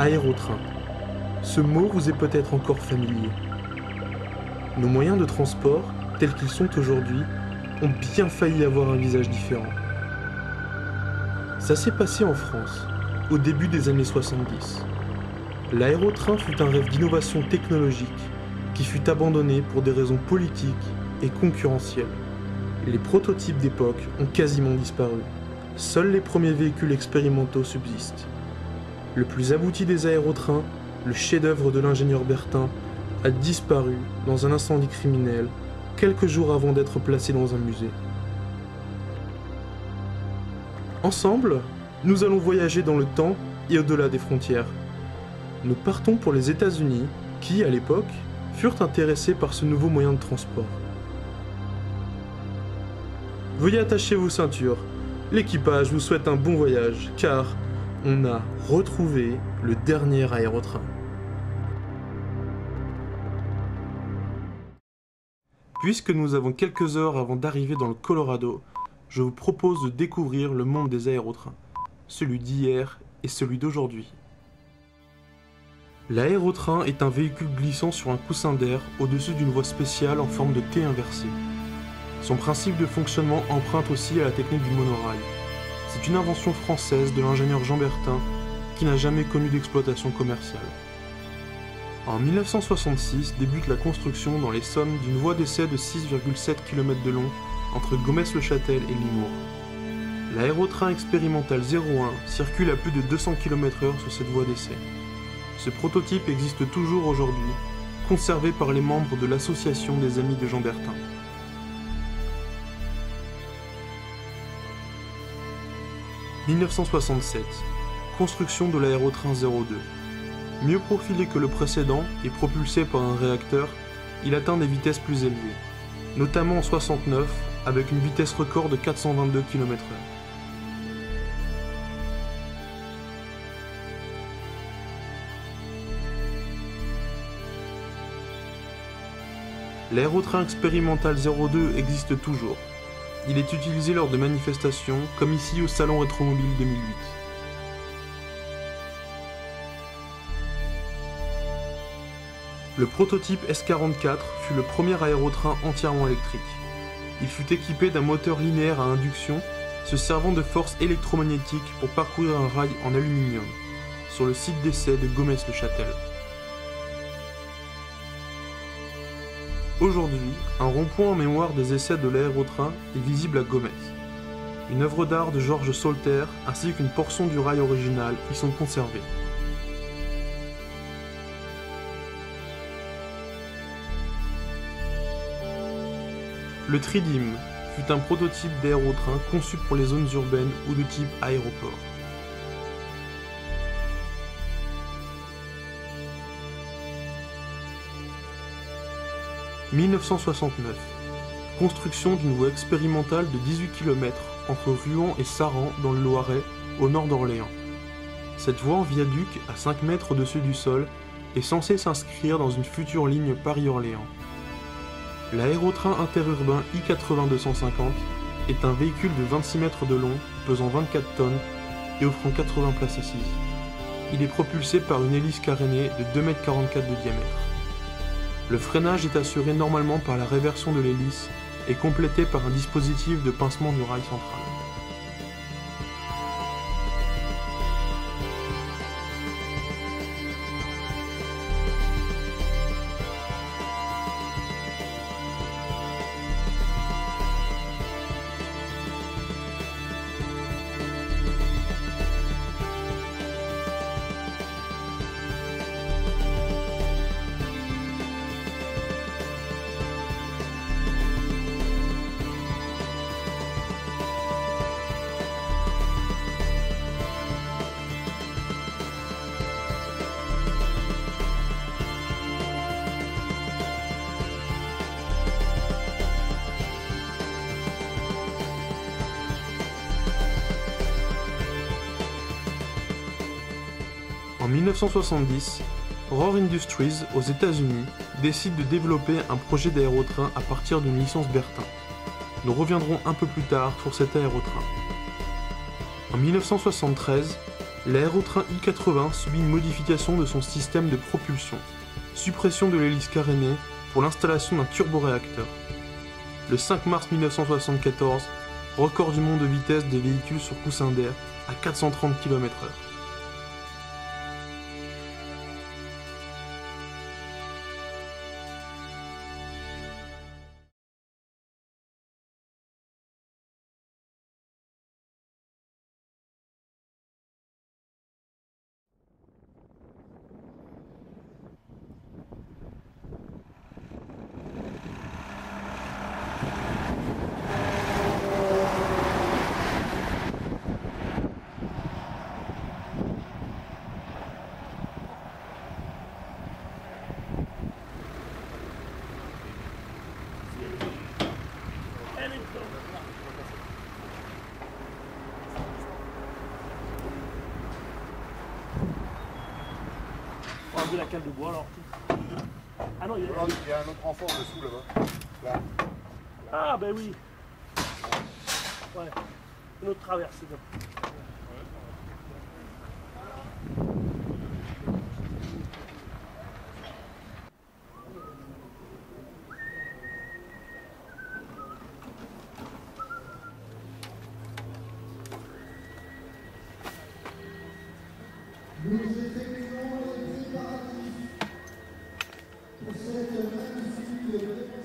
Aérotrain. Ce mot vous est peut-être encore familier. Nos moyens de transport, tels qu'ils sont aujourd'hui, ont bien failli avoir un visage différent. Ça s'est passé en France, au début des années 70. L'aérotrain fut un rêve d'innovation technologique qui fut abandonné pour des raisons politiques et concurrentielles. Les prototypes d'époque ont quasiment disparu. Seuls les premiers véhicules expérimentaux subsistent. Le plus abouti des aérotrains, le chef-d'œuvre de l'ingénieur Bertin, a disparu dans un incendie criminel quelques jours avant d'être placé dans un musée. Ensemble, nous allons voyager dans le temps et au-delà des frontières. Nous partons pour les États-Unis qui, à l'époque, furent intéressés par ce nouveau moyen de transport. Veuillez attacher vos ceintures. L'équipage vous souhaite un bon voyage, car on a retrouvé le dernier aérotrain. Puisque nous avons quelques heures avant d'arriver dans le Colorado, je vous propose de découvrir le monde des aérotrains, celui d'hier et celui d'aujourd'hui. L'aérotrain est un véhicule glissant sur un coussin d'air au-dessus d'une voie spéciale en forme de T inversée. Son principe de fonctionnement emprunte aussi à la technique du monorail. C'est une invention française de l'ingénieur Jean Bertin qui n'a jamais connu d'exploitation commerciale. En 1966 débute la construction dans l'Essonne d'une voie d'essai de 6,7 km de long entre Gometz-le-Châtel et Limours. L'aérotrain expérimental 01 circule à plus de 200 km/h sur cette voie d'essai. Ce prototype existe toujours aujourd'hui, conservé par les membres de l'association des Amis de Jean Bertin. « 1967. Construction de l'aérotrain 02. Mieux profilé que le précédent et propulsé par un réacteur, il atteint des vitesses plus élevées, notamment en 69 avec une vitesse record de 422 km/h. L'aérotrain expérimental 02 existe toujours. Il est utilisé lors de manifestations, comme ici au Salon Rétromobile 2008. Le prototype S44 fut le premier aérotrain entièrement électrique. Il fut équipé d'un moteur linéaire à induction, se servant de forces électromagnétiques pour parcourir un rail en aluminium, sur le site d'essai de Gometz-le-Châtel. Aujourd'hui, un rond-point en mémoire des essais de l'aérotrain est visible à Gometz. Une œuvre d'art de Georges Solter ainsi qu'une portion du rail original y sont conservées. Le Tridim fut un prototype d'aérotrain conçu pour les zones urbaines ou de type aéroport. « 1969. Construction d'une voie expérimentale de 18 km entre Rouen et Saran dans le Loiret, au nord d'Orléans. Cette voie en viaduc à 5 mètres au-dessus du sol est censée s'inscrire dans une future ligne Paris-Orléans. L'aérotrain interurbain I-80-250 est un véhicule de 26 mètres de long, pesant 24 tonnes et offrant 80 places assises. Il est propulsé par une hélice carénée de 2,44 m de diamètre. Le freinage est assuré normalement par la réversion de l'hélice et complété par un dispositif de pincement du rail central. En 1970, Rohr Industries aux États-Unis décide de développer un projet d'aérotrain à partir d'une licence Bertin. Nous reviendrons un peu plus tard sur cet aérotrain. En 1973, L'aérotrain I-80 subit une modification de son système de propulsion. Suppression de l'hélice carénée pour l'installation d'un turboréacteur. Le 5 mars 1974, record du monde de vitesse des véhicules sur coussin d'air à 430 km/h. On va enlever la cale de bois alors. Ah non, il y a un autre enfant dessous là-bas. Là. Ah ben oui. Ouais. Une autre traversée. Nous effectuons les préparatifs pour cette magnifique démonstration.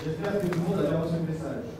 J'espère que tout le monde a bien reçu le message.